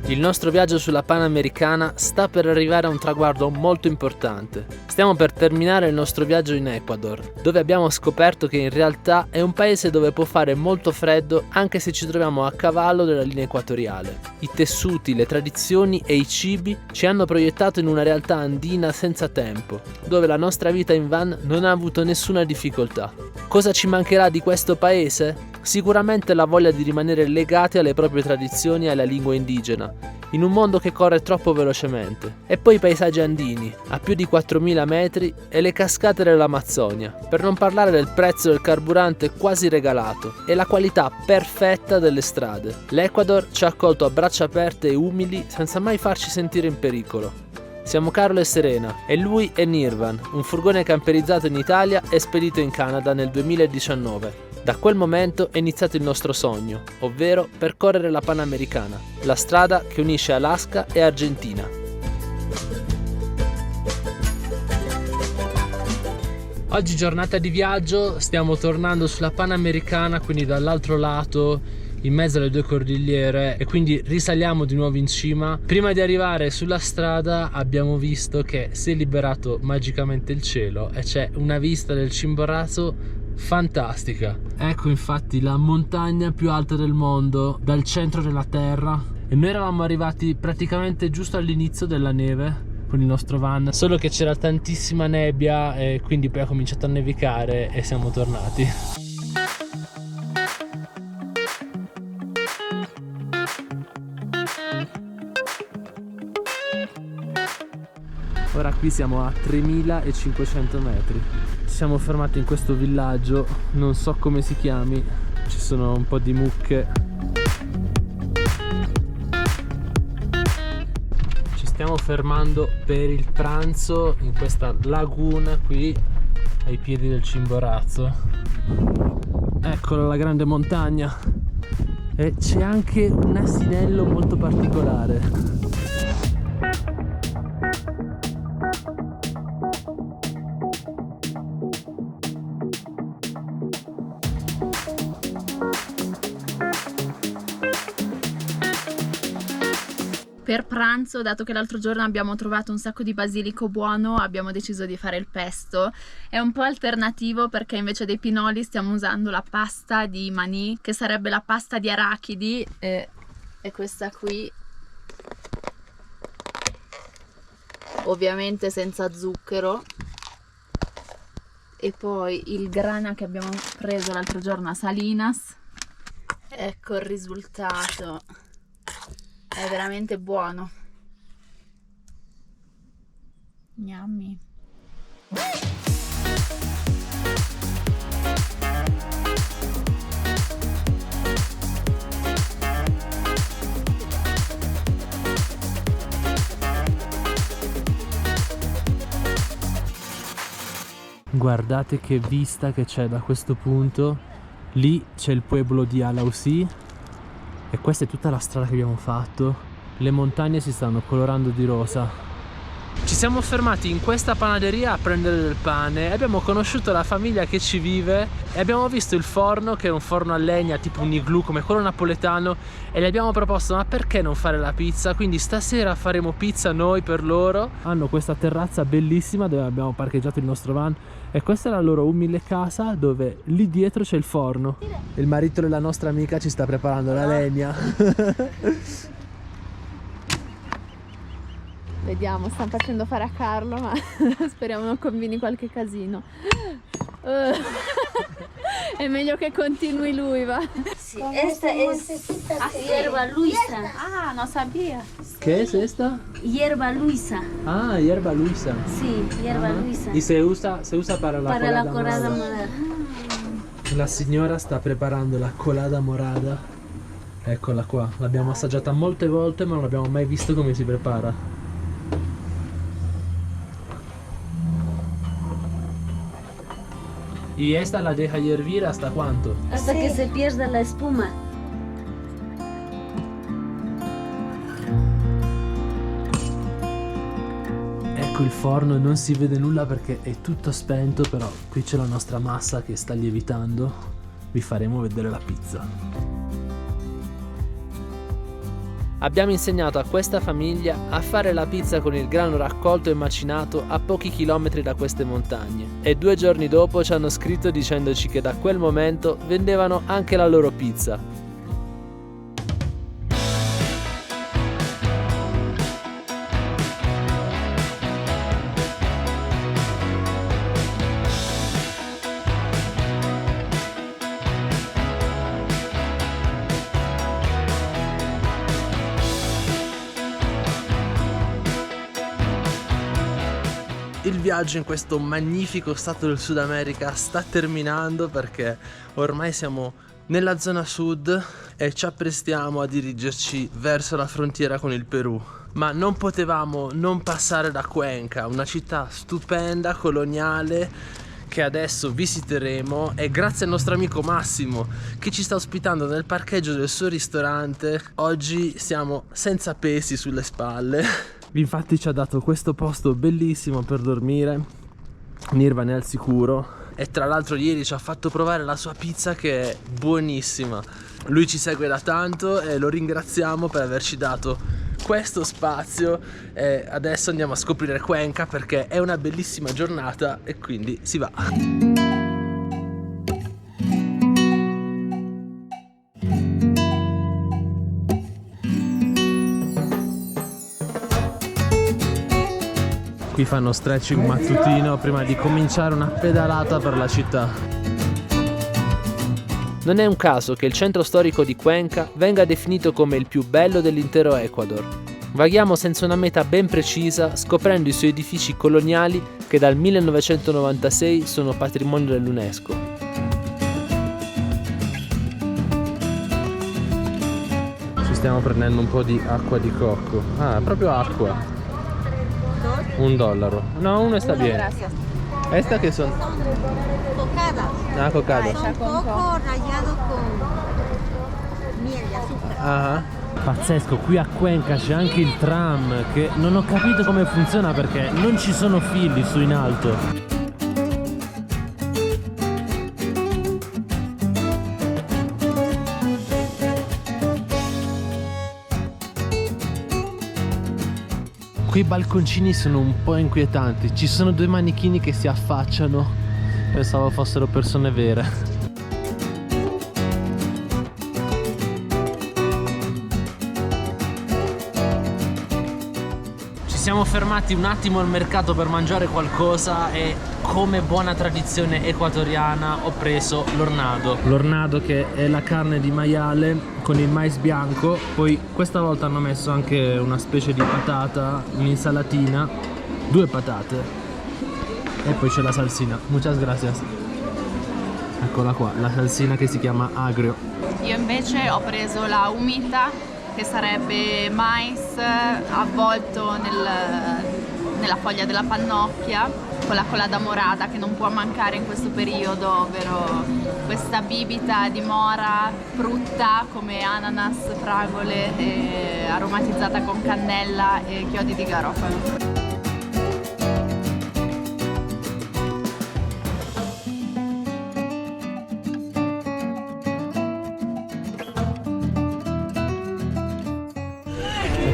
Il nostro viaggio sulla Panamericana sta per arrivare a un traguardo molto importante. Stiamo per terminare il nostro viaggio in Ecuador, dove abbiamo scoperto che in realtà è un paese dove può fare molto freddo anche se ci troviamo a cavallo della linea equatoriale. I tessuti, le tradizioni e i cibi ci hanno proiettato in una realtà andina senza tempo, dove la nostra vita in van non ha avuto nessuna difficoltà. Cosa ci mancherà di questo paese? Sicuramente la voglia di rimanere legati alle proprie tradizioni e alla lingua indigena, in un mondo che corre troppo velocemente. E poi i paesaggi andini, a più di 4000 metri, e le cascate dell'Amazzonia, per non parlare del prezzo del carburante quasi regalato e la qualità perfetta delle strade. L'Ecuador ci ha accolto a braccia aperte e umili senza mai farci sentire in pericolo. Siamo Carlo e Serena e lui è Nirvan, un furgone camperizzato in Italia e spedito in Canada nel 2019. Da quel momento è iniziato il nostro sogno, ovvero percorrere la Panamericana, la strada che unisce Alaska e Argentina. Oggi giornata di viaggio, stiamo tornando sulla Panamericana, quindi dall'altro lato, in mezzo alle due cordigliere, e quindi risaliamo di nuovo in cima. Prima di arrivare sulla strada abbiamo visto che si è liberato magicamente il cielo e c'è una vista del Chimborazo fantastica. Ecco infatti la montagna più alta del mondo dal centro della terra, e noi eravamo arrivati praticamente giusto all'inizio della neve con il nostro van, solo che c'era tantissima nebbia e quindi poi ha cominciato a nevicare e siamo tornati. Ora qui siamo a 3500 metri. Ci siamo fermati in questo villaggio, non so come si chiami, ci sono un po' di mucche. Ci stiamo fermando per il pranzo in questa laguna qui ai piedi del Chimborazo. Eccola la grande montagna, e c'è anche un asinello molto particolare. Per pranzo, dato che l'altro giorno abbiamo trovato un sacco di basilico buono, abbiamo deciso di fare il pesto. È un po' alternativo perché invece dei pinoli stiamo usando la pasta di maní, che sarebbe la pasta di arachidi, e questa qui ovviamente senza zucchero. E poi il grana che abbiamo preso l'altro giorno a Salinas. Ecco il risultato. È veramente buono. Yummy. Guardate che vista che c'è da questo punto. Lì c'è il pueblo di Alausí. E questa è tutta la strada che abbiamo fatto. Le montagne si stanno colorando di rosa. Ci siamo fermati in questa panaderia a prendere del pane. Abbiamo conosciuto la famiglia che ci vive e abbiamo visto il forno, che è un forno a legna tipo un igloo come quello napoletano, e gli abbiamo proposto: ma perché non fare la pizza? Quindi stasera faremo pizza noi per loro. Hanno questa terrazza bellissima dove abbiamo parcheggiato il nostro van, e questa è la loro umile casa, dove lì dietro c'è il forno. Il marito della nostra amica ci sta preparando la legna. Vediamo, stanno facendo fare a Carlo, ma speriamo non combini qualche casino. È meglio che continui lui, va. Sí, esta es hierba luisa. Ah, no sabía. ¿Qué es esta? Hierba luisa. Ah, hierba luisa. Sí, hierba luisa. Y se usa para la Para la colada colada morada. morada. La signora sta preparando la colada morada. Eccola qua, l'abbiamo assaggiata molte volte ma non abbiamo mai visto come si prepara. ¿Y esta la deja hervir hasta cuánto? Hasta que se pierda la espuma. Ecco il forno, non si vede nulla perché è tutto spento, però qui c'è la nostra massa che sta lievitando. Vi faremo vedere la pizza. Abbiamo insegnato a questa famiglia a fare la pizza con il grano raccolto e macinato a pochi chilometri da queste montagne e 2 giorni dopo ci hanno scritto dicendoci che da quel momento vendevano anche la loro pizza. Il viaggio in questo magnifico stato del Sud America sta terminando perché ormai siamo nella zona sud e ci apprestiamo a dirigerci verso la frontiera con il Perù. Ma non potevamo non passare da Cuenca, una città stupenda, coloniale, che adesso visiteremo, e grazie al nostro amico Massimo che ci sta ospitando nel parcheggio del suo ristorante, oggi siamo senza pesi sulle spalle. Infatti ci ha dato questo posto bellissimo per dormire, Nirvana è al sicuro, e tra l'altro ieri ci ha fatto provare la sua pizza che è buonissima. Lui ci segue da tanto e lo ringraziamo per averci dato questo spazio, e adesso andiamo a scoprire Cuenca perché è una bellissima giornata e quindi si va. Qui fanno stretching mattutino prima di cominciare una pedalata per la città. Non è un caso che il centro storico di Cuenca venga definito come il più bello dell'intero Ecuador. Vaghiamo senza una meta ben precisa, scoprendo i suoi edifici coloniali che dal 1996 sono patrimonio dell'UNESCO. Ci stiamo prendendo un po' di acqua di cocco. Ah, proprio acqua. $1. No, uno está bien. Gracias. ¿Esta qué son? Cocada. Ah, cocadas. Son coco rallado con miel y azúcar. Ah. Pazzesco, qui a Cuenca c'è anche il tram che non ho capito come funziona perché non ci sono fili su in alto. Quei balconcini sono un po' inquietanti, ci sono 2 manichini che si affacciano, pensavo fossero persone vere. Ci siamo fermati un attimo al mercato per mangiare qualcosa e, come buona tradizione equatoriana, ho preso l'ornado. L'ornado che è la carne di maiale con il mais bianco, poi questa volta hanno messo anche una specie di patata, un'insalatina, 2 patate e poi c'è la salsina. Muchas gracias. Eccola qua, la salsina che si chiama agrio. Io invece ho preso la humita, che sarebbe mais avvolto nella foglia della pannocchia con la colada morada, che non può mancare in questo periodo, ovvero questa bibita di mora frutta come ananas, fragole, aromatizzata con cannella e chiodi di garofalo.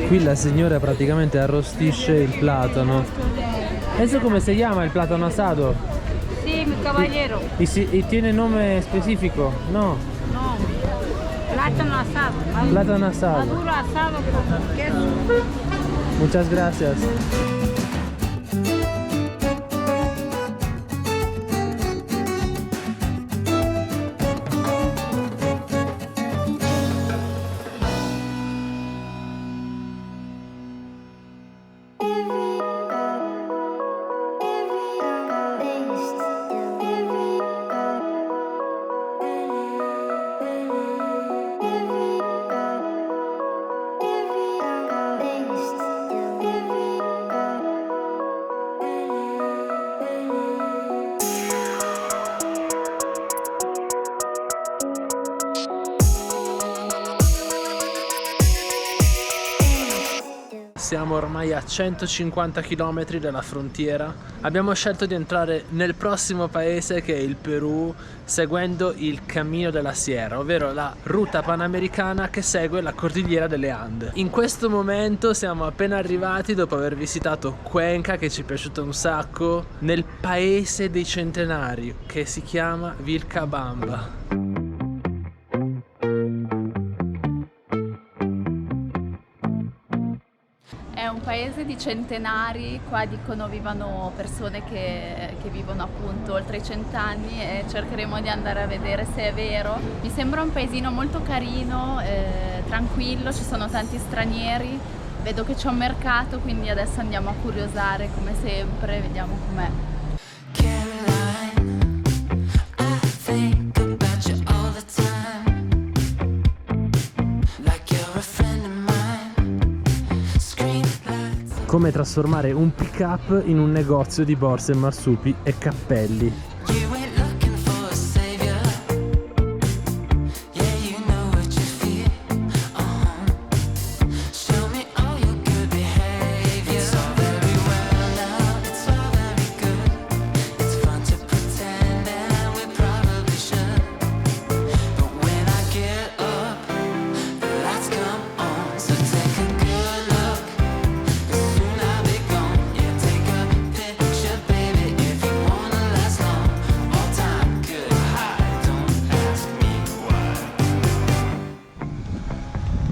Qui la signora praticamente arrostisce il platano. ¿Eso come si chiama il platano asado? Sí, mi caballero. ¿Y tiene nome specifico? No. No. Plátano asado. Plátano asado. Maduro asado con queso. Muchas gracias. siamo ormai a 150 km dalla frontiera. Abbiamo scelto di entrare nel prossimo paese, che è il Perù, seguendo il Camino della Sierra, ovvero la ruta panamericana che segue la cordigliera delle Ande. In questo momento siamo appena arrivati, dopo aver visitato Cuenca, che ci è piaciuta un sacco, nel paese dei centenari, che si chiama Vilcabamba. È un paese di centenari, qua dicono vivano persone che vivono appunto oltre i 100 anni e cercheremo di andare a vedere se è vero. Mi sembra un paesino molto carino, tranquillo, ci sono tanti stranieri, vedo che c'è un mercato, quindi adesso andiamo a curiosare come sempre, vediamo com'è. Come trasformare un pick-up in un negozio di borse, marsupi e cappelli.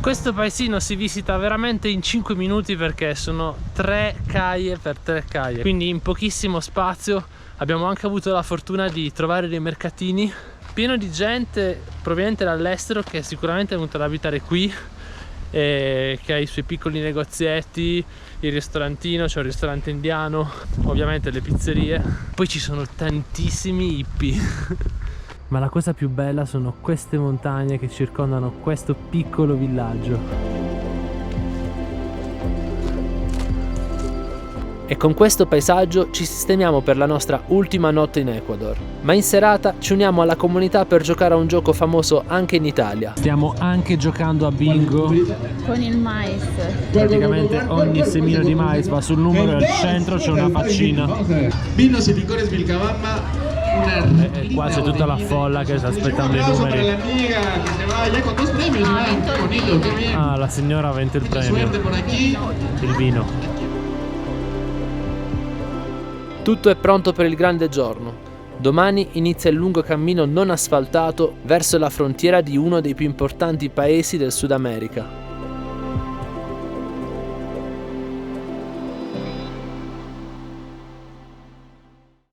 Questo paesino si visita veramente in 5 minuti perché sono 3 caie per 3 caie, quindi in pochissimo spazio. Abbiamo anche avuto la fortuna di trovare dei mercatini pieno di gente proveniente dall'estero che sicuramente è venuta ad abitare qui e che ha i suoi piccoli negozietti, il ristorantino, c'è un ristorante indiano, ovviamente le pizzerie. Poi ci sono tantissimi hippie. Ma la cosa più bella sono queste montagne che circondano questo piccolo villaggio. E con questo paesaggio ci sistemiamo per la nostra ultima notte in Ecuador. Ma in serata ci uniamo alla comunità per giocare a un gioco famoso anche in Italia. Stiamo anche giocando a bingo. Con il mais. Praticamente ogni semino di mais va sul numero e al centro c'è una faccina. Vinos y licores Vilcabamba. E qua c'è tutta la folla che sta aspettando i numeri. Ah, la signora ha vinto il premio. Il vino. Tutto è pronto per il grande giorno. Domani inizia il lungo cammino non asfaltato verso la frontiera di uno dei più importanti paesi del Sud America.